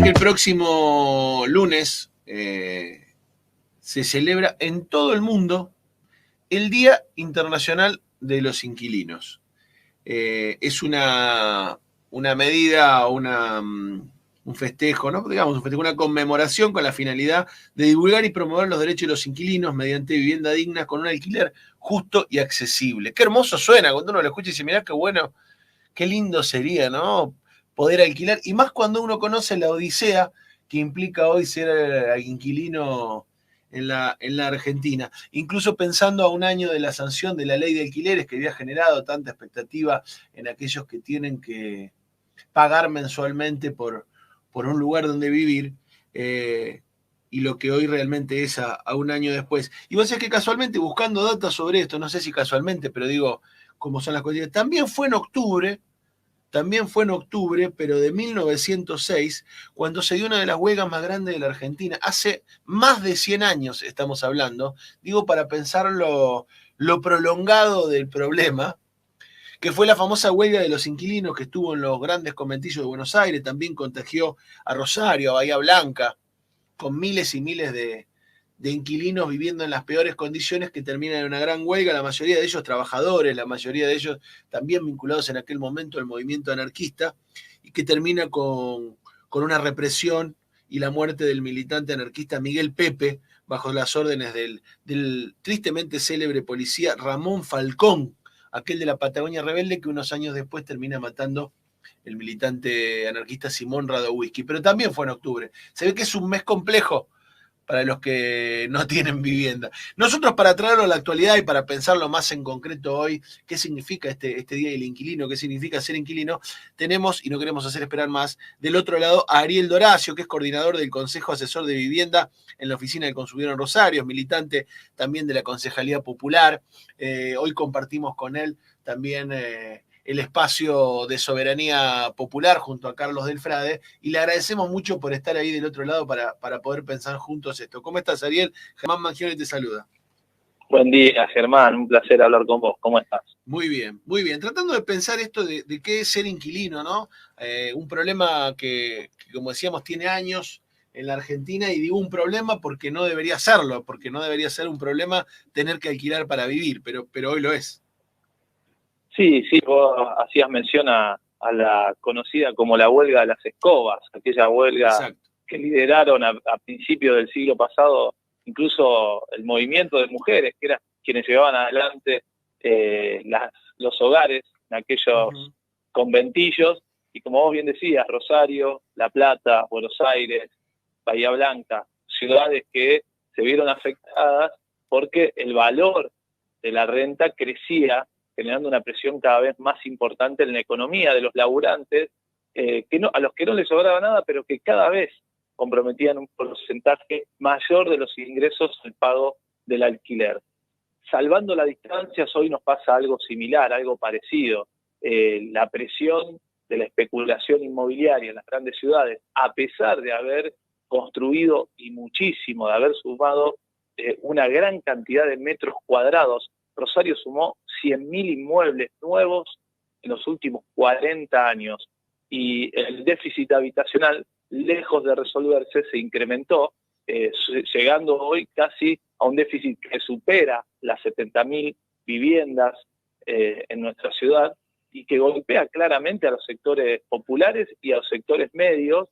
que el próximo lunes se celebra en todo el mundo el Día Internacional de los Inquilinos. Es una medida, un festejo, ¿no? Digamos, un festejo, una conmemoración con la finalidad de divulgar y promover los derechos de los inquilinos mediante vivienda digna con un alquiler justo y accesible. Qué hermoso suena cuando uno lo escucha y dice, mirá qué bueno, qué lindo sería, ¿no? Poder alquilar, y más cuando uno conoce la odisea que implica hoy ser inquilino en la Argentina. Incluso pensando a un año de la sanción de la ley de alquileres que había generado tanta expectativa en aquellos que tienen que pagar mensualmente por un lugar donde vivir, y lo que hoy realmente es a un año después. Y vos sabés que casualmente, buscando datos sobre esto, no sé si casualmente, pero digo, como son las cosas, también fue en octubre, pero de 1906, cuando se dio una de las huelgas más grandes de la Argentina. Hace más de 100 años estamos hablando, digo, para pensar lo prolongado del problema, que fue la famosa huelga de los inquilinos que estuvo en los grandes conventillos de Buenos Aires, también contagió a Rosario, a Bahía Blanca, con miles y miles de inquilinos viviendo en las peores condiciones, que terminan en una gran huelga, la mayoría de ellos trabajadores, la mayoría de ellos también vinculados en aquel momento al movimiento anarquista, y que termina con una represión y la muerte del militante anarquista Miguel Pepe, bajo las órdenes del tristemente célebre policía Ramón Falcón, aquel de la Patagonia Rebelde, que unos años después termina matando el militante anarquista Simón Radowisky. Pero también fue en octubre. Se ve que es un mes complejo para los que no tienen vivienda. Nosotros, para traerlo a la actualidad y para pensarlo más en concreto hoy, qué significa este Día del Inquilino, qué significa ser inquilino, tenemos, y no queremos hacer esperar más, del otro lado a Ariel Doracio, que es coordinador del Consejo Asesor de Vivienda en la Oficina del Consumidor en Rosario, militante también de la Concejalía Popular. Hoy compartimos con él también el espacio de soberanía popular junto a Carlos Delfrade, y le agradecemos mucho por estar ahí del otro lado para poder pensar juntos esto. ¿Cómo estás, Ariel? Germán Mangione te saluda. Buen día, Germán, un placer hablar con vos. ¿Cómo estás? Muy bien, muy bien. Tratando de pensar esto de qué es ser inquilino, ¿no? Un problema que, como decíamos, tiene años en la Argentina, y digo un problema porque no debería serlo, porque no debería ser un problema tener que alquilar para vivir, pero hoy lo es. Sí, vos hacías mención a la conocida como la huelga de las escobas, aquella huelga Exacto. que lideraron a principios del siglo pasado, incluso el movimiento de mujeres, que eran quienes llevaban adelante los hogares en aquellos conventillos, y como vos bien decías, Rosario, La Plata, Buenos Aires, Bahía Blanca, ciudades que se vieron afectadas porque el valor de la renta crecía, generando una presión cada vez más importante en la economía de los laburantes, a los que no les sobraba nada, pero que cada vez comprometían un porcentaje mayor de los ingresos al pago del alquiler. Salvando las distancias, hoy nos pasa algo similar, algo parecido. La presión de la especulación inmobiliaria en las grandes ciudades, a pesar de haber construido y muchísimo, de haber sumado una gran cantidad de metros cuadrados. Rosario sumó 100.000 inmuebles nuevos en los últimos 40 años, y el déficit habitacional, lejos de resolverse, se incrementó, llegando hoy casi a un déficit que supera las 70.000 viviendas en nuestra ciudad, y que golpea claramente a los sectores populares y a los sectores medios,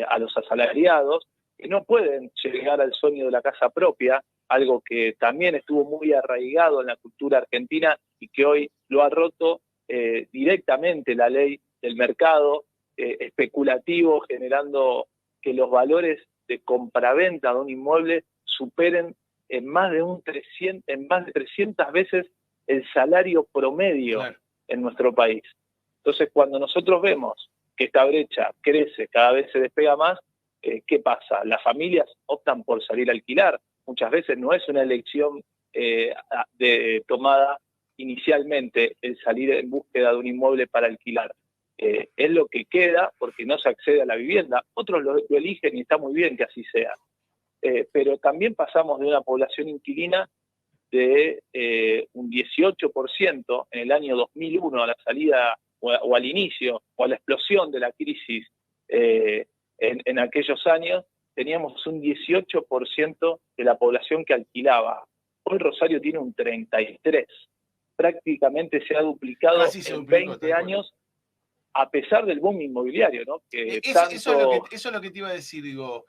a los asalariados, que no pueden llegar al sueño de la casa propia, algo que también estuvo muy arraigado en la cultura argentina y que hoy lo ha roto directamente la ley del mercado especulativo, generando que los valores de compraventa de un inmueble superen en más de 300 veces el salario promedio, claro, en nuestro país. Entonces, cuando nosotros vemos que esta brecha crece, cada vez se despega más, ¿qué pasa? Las familias optan por salir a alquilar. Muchas veces no es una elección tomada inicialmente el salir en búsqueda de un inmueble para alquilar. Es lo que queda porque no se accede a la vivienda. Otros lo eligen y está muy bien que así sea. Pero también pasamos de una población inquilina de un 18% en el año 2001, a la salida o al inicio o a la explosión de la crisis en aquellos años teníamos un 18% de la población que alquilaba. Hoy Rosario tiene un 33%. Prácticamente se ha duplicado en 20 años, a pesar del boom inmobiliario, ¿no? Eso es lo que te iba a decir, digo,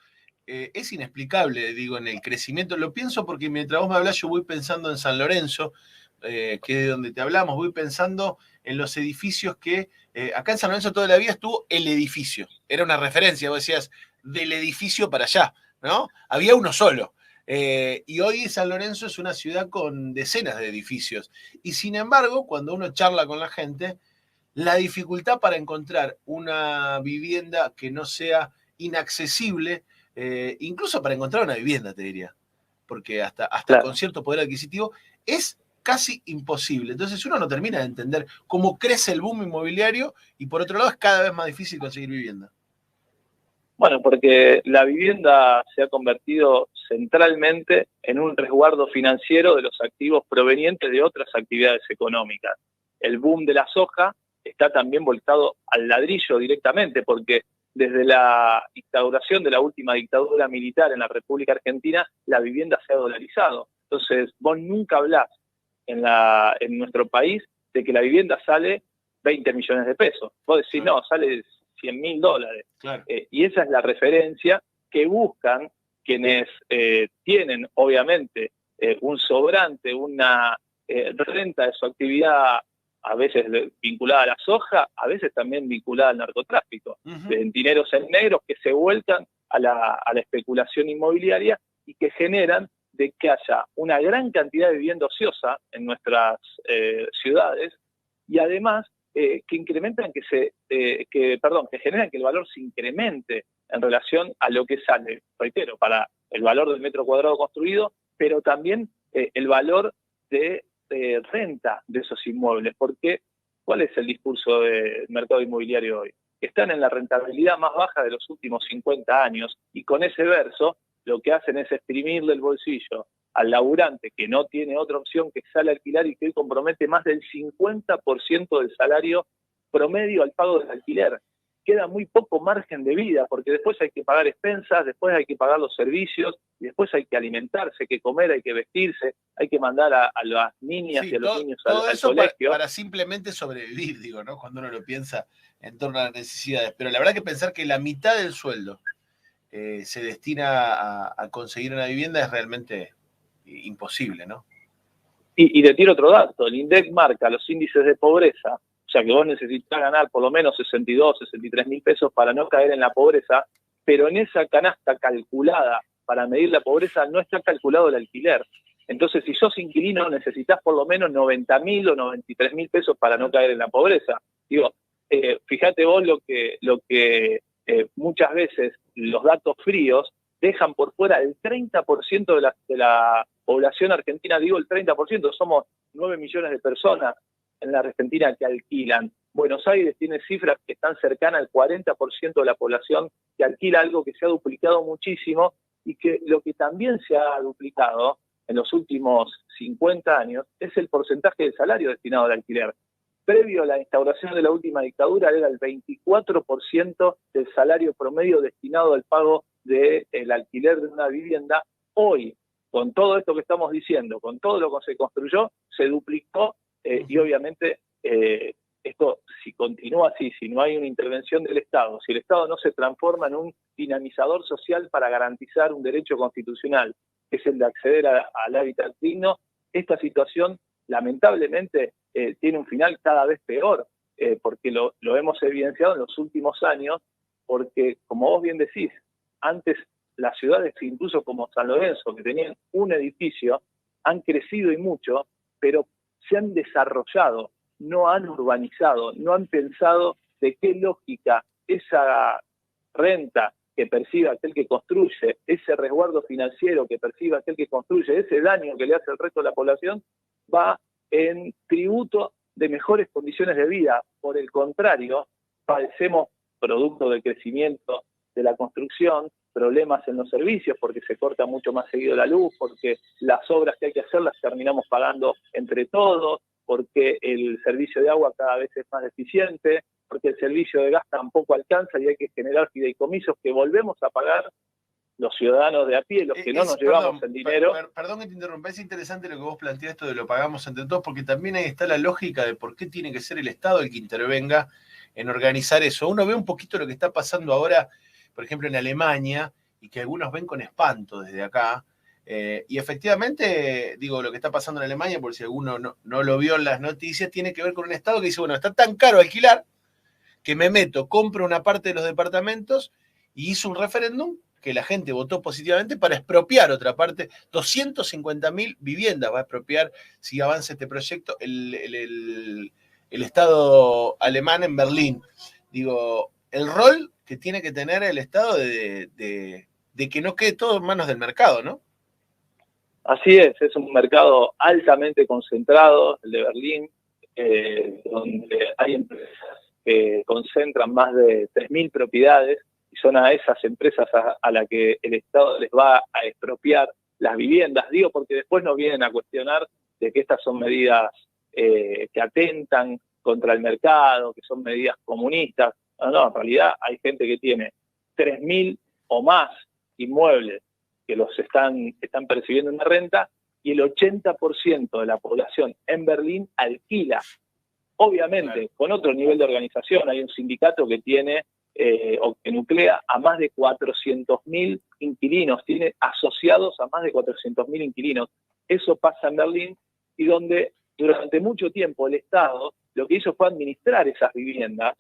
es inexplicable, digo, en el crecimiento. Lo pienso porque mientras vos me hablás, yo voy pensando en San Lorenzo, que es de donde te hablamos, voy pensando en los edificios que, acá en San Lorenzo toda la vida estuvo el edificio, era una referencia, vos decías, del edificio para allá, ¿no? Había uno solo. Y hoy San Lorenzo es una ciudad con decenas de edificios. Y sin embargo, cuando uno charla con la gente, la dificultad para encontrar una vivienda que no sea inaccesible, incluso para encontrar una vivienda, te diría, porque hasta claro, con cierto poder adquisitivo, es casi imposible. Entonces uno no termina de entender cómo crece el boom inmobiliario y por otro lado es cada vez más difícil conseguir vivienda. Bueno, porque la vivienda se ha convertido centralmente en un resguardo financiero de los activos provenientes de otras actividades económicas. El boom de la soja está también volcado al ladrillo directamente, porque desde la instauración de la última dictadura militar en la República Argentina, la vivienda se ha dolarizado. Entonces, vos nunca hablás en nuestro país de que la vivienda sale 20 millones de pesos. Vos decís, claro, no, sale $100.000. Claro. Y esa es la referencia que buscan quienes tienen, obviamente, un sobrante, una renta de su actividad, a veces vinculada a la soja, a veces también vinculada al narcotráfico, dineros en negros que se vuelcan a la especulación inmobiliaria y que generan de que haya una gran cantidad de vivienda ociosa en nuestras ciudades y además que incrementan que generan que el valor se incremente en relación a lo que sale, reitero, para el valor del metro cuadrado construido, pero también el valor de renta de esos inmuebles, porque ¿cuál es el discurso del mercado inmobiliario hoy? Están en la rentabilidad más baja de los últimos 50 años y con ese verso lo que hacen es exprimirle el bolsillo al laburante que no tiene otra opción que sale a alquilar y que hoy compromete más del 50% del salario promedio al pago del alquiler. Queda muy poco margen de vida, porque después hay que pagar expensas, después hay que pagar los servicios, y después hay que alimentarse, hay que comer, hay que vestirse, hay que mandar a las niñas y a los niños al colegio. Para simplemente sobrevivir, digo, ¿no? Cuando uno lo piensa en torno a las necesidades. Pero la verdad que pensar que la mitad del sueldo se destina a conseguir una vivienda es realmente imposible, ¿no? Y te tiro otro dato, el INDEC marca los índices de pobreza, o sea que vos necesitas ganar por lo menos 62, 63 mil pesos para no caer en la pobreza, pero en esa canasta calculada para medir la pobreza no está calculado el alquiler. Entonces, si sos inquilino, necesitas por lo menos 90.000 o 93 mil pesos para no caer en la pobreza. Digo, fíjate vos lo que muchas veces los datos fríos dejan por fuera el 30% de la población argentina, digo el 30%, somos 9 millones de personas en la Argentina que alquilan. Buenos Aires tiene cifras que están cercanas al 40% de la población que alquila, algo que se ha duplicado muchísimo y que lo que también se ha duplicado en los últimos 50 años es el porcentaje del salario destinado al alquiler. Previo a la instauración de la última dictadura era el 24% del salario promedio destinado al pago del alquiler de una vivienda. Hoy, con todo esto que estamos diciendo, con todo lo que se construyó, se duplicó y obviamente esto, si continúa así, si no hay una intervención del Estado, si el Estado no se transforma en un dinamizador social para garantizar un derecho constitucional, que es el de acceder al hábitat digno, esta situación lamentablemente tiene un final cada vez peor, porque lo hemos evidenciado en los últimos años, porque como vos bien decís, antes las ciudades, incluso como San Lorenzo, que tenían un edificio, han crecido y mucho, pero se han desarrollado, no han urbanizado, no han pensado de qué lógica esa renta que percibe aquel que construye, ese resguardo financiero que percibe aquel que construye, ese daño que le hace al resto de la población, va en tributo de mejores condiciones de vida. Por el contrario, padecemos, producto del crecimiento de la construcción, problemas en los servicios porque se corta mucho más seguido la luz, porque las obras que hay que hacer las terminamos pagando entre todos, porque el servicio de agua cada vez es más deficiente, porque el servicio de gas tampoco alcanza y hay que generar fideicomisos que volvemos a pagar los ciudadanos de a pie, los que no nos llevamos el dinero. Perdón que te interrumpa, es interesante lo que vos planteás, esto de lo pagamos entre todos, porque también ahí está la lógica de por qué tiene que ser el Estado el que intervenga en organizar eso. Uno ve un poquito lo que está pasando ahora, por ejemplo, en Alemania, y que algunos ven con espanto desde acá. Y efectivamente, digo, lo que está pasando en Alemania, por si alguno no lo vio en las noticias, tiene que ver con un Estado que dice, bueno, está tan caro alquilar que me meto, compro una parte de los departamentos y hizo un referéndum que la gente votó positivamente para expropiar otra parte, 250.000 viviendas va a expropiar si avanza este proyecto el Estado alemán en Berlín. Digo, el rol que tiene que tener el Estado de que no quede todo en manos del mercado, ¿no? Así es un mercado altamente concentrado, el de Berlín, donde hay empresas que concentran más de 3.000 propiedades, y son a esas empresas a las que el Estado les va a expropiar las viviendas. Digo, porque después nos vienen a cuestionar de que estas son medidas que atentan contra el mercado, que son medidas comunistas. No, en realidad hay gente que tiene 3.000 o más inmuebles que los están percibiendo una renta, y el 80% de la población en Berlín alquila. Obviamente, claro, con otro nivel de organización. Hay un sindicato que tiene o que nuclea a más de 400.000 inquilinos, tiene asociados a más de 400.000 inquilinos. Eso pasa en Berlín, y donde durante mucho tiempo el Estado lo que hizo fue administrar esas viviendas,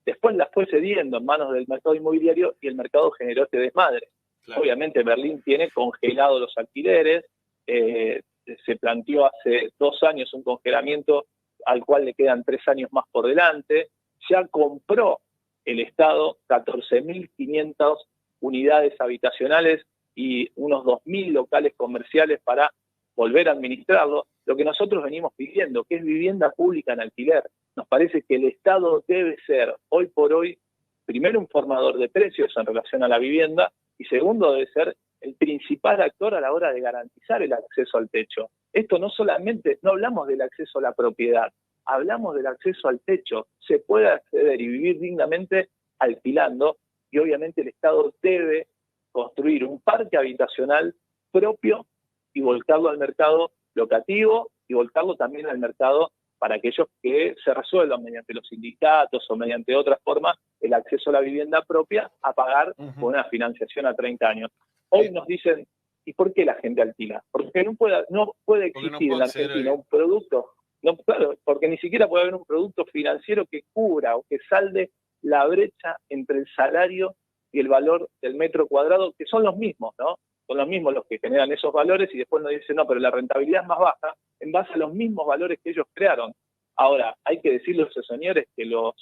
después las fue cediendo en manos del mercado inmobiliario y el mercado generó este desmadre. Claro. Obviamente Berlín tiene congelados los alquileres, se planteó hace 2 años un congelamiento al cual le quedan 3 años más por delante. Ya compró el Estado 14.500 unidades habitacionales y unos 2.000 locales comerciales para volver a administrarlo. Lo que nosotros venimos pidiendo, que es vivienda pública en alquiler. Nos parece que el Estado debe ser, hoy por hoy, primero un formador de precios en relación a la vivienda, y segundo debe ser el principal actor a la hora de garantizar el acceso al techo. Esto no solamente, no hablamos del acceso a la propiedad, hablamos del acceso al techo. Se puede acceder y vivir dignamente alquilando, y obviamente el Estado debe construir un parque habitacional propio y volcarlo al mercado locativo y volcarlo también al mercado para aquellos que se resuelvan mediante los sindicatos o mediante otras formas el acceso a la vivienda propia a pagar con una financiación a 30 años. Hoy nos dicen, ¿y por qué la gente alquila? Porque no puede existir en la Argentina un producto, no, claro, porque ni siquiera puede haber un producto financiero que cubra o que salde la brecha entre el salario y el valor del metro cuadrado, que son los mismos, ¿no? Son los mismos los que generan esos valores, y después nos dicen, no, pero la rentabilidad es más baja en base a los mismos valores que ellos crearon. Ahora, hay que decirle a esos señores que los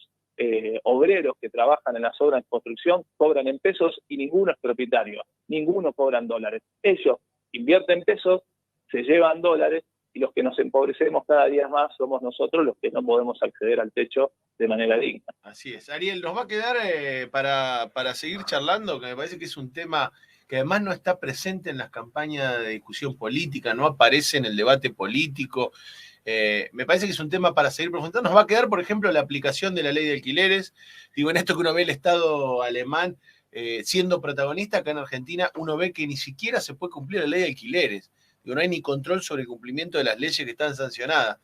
obreros que trabajan en las obras de construcción cobran en pesos y ninguno es propietario, ninguno cobra en dólares. Ellos invierten pesos, se llevan dólares, y los que nos empobrecemos cada día más somos nosotros los que no podemos acceder al techo de manera digna. Así es. Ariel, nos va a quedar para seguir charlando, que me parece que es un tema que además no está presente en las campañas de discusión política, no aparece en el debate político. Me parece que es un tema para seguir profundizando. Nos va a quedar, por ejemplo, la aplicación de la ley de alquileres. Digo, en esto que uno ve el Estado alemán siendo protagonista, acá en Argentina uno ve que ni siquiera se puede cumplir la ley de alquileres. Digo, no hay ni control sobre el cumplimiento de las leyes que están sancionadas.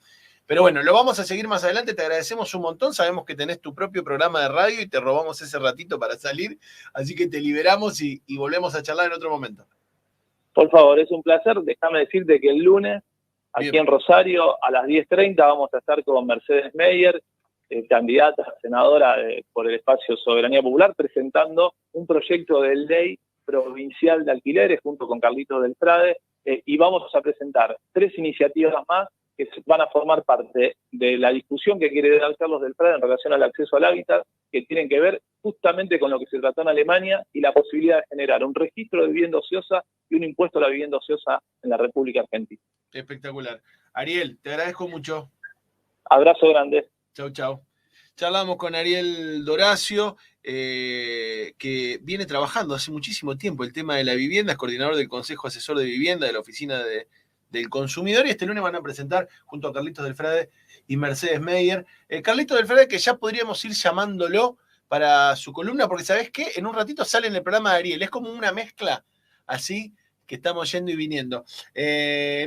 Pero bueno, lo vamos a seguir más adelante, te agradecemos un montón, sabemos que tenés tu propio programa de radio y te robamos ese ratito para salir, así que te liberamos y volvemos a charlar en otro momento. Por favor, es un placer, déjame decirte que el lunes, aquí en Rosario, a las 10:30, vamos a estar con Mercedes Meyer, candidata a senadora por el espacio Soberanía Popular, presentando un proyecto de ley provincial de alquileres junto con Carlitos del Frade, y vamos a presentar 3 iniciativas más que van a formar parte de la discusión que quiere dar Carlos del Frade en relación al acceso al hábitat, que tienen que ver justamente con lo que se trató en Alemania y la posibilidad de generar un registro de vivienda ociosa y un impuesto a la vivienda ociosa en la República Argentina. Espectacular. Ariel, te agradezco mucho. Abrazo grande. Chau, chau. Charlamos con Ariel Doracio, que viene trabajando hace muchísimo tiempo el tema de la vivienda, es coordinador del Consejo Asesor de Vivienda de la Oficina del consumidor, y este lunes van a presentar junto a Carlitos del Frade y Mercedes Meyer. Carlitos del Frade, que ya podríamos ir llamándolo para su columna, porque ¿sabés qué? En un ratito sale en el programa de Ariel, es como una mezcla así que estamos yendo y viniendo.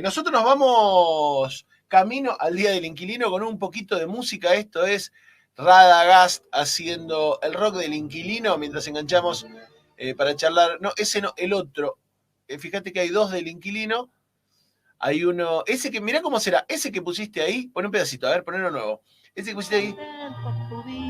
Nosotros nos vamos camino al Día del Inquilino con un poquito de música. Esto es Radagast haciendo el rock del inquilino mientras enganchamos para charlar. No, ese no, el otro. Fíjate que hay dos del inquilino. Hay uno, ese que, mirá cómo será, ese que pusiste ahí, pon un pedacito, a ver, ponelo nuevo. Ese que pusiste ahí,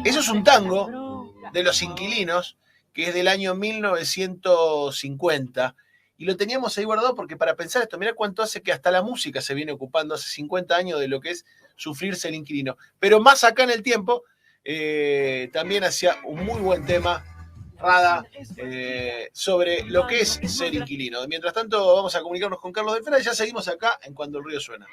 eso es un tango de Los Inquilinos, que es del año 1950. Y lo teníamos ahí guardado porque para pensar esto, mirá cuánto hace que hasta la música se viene ocupando hace 50 años de lo que es sufrirse el inquilino. Pero más acá en el tiempo, también hacía un muy buen tema Rada sobre lo que es ser inquilino. Mientras tanto, vamos a comunicarnos con Carlos del Frade y ya seguimos acá en Cuando el Río Suena.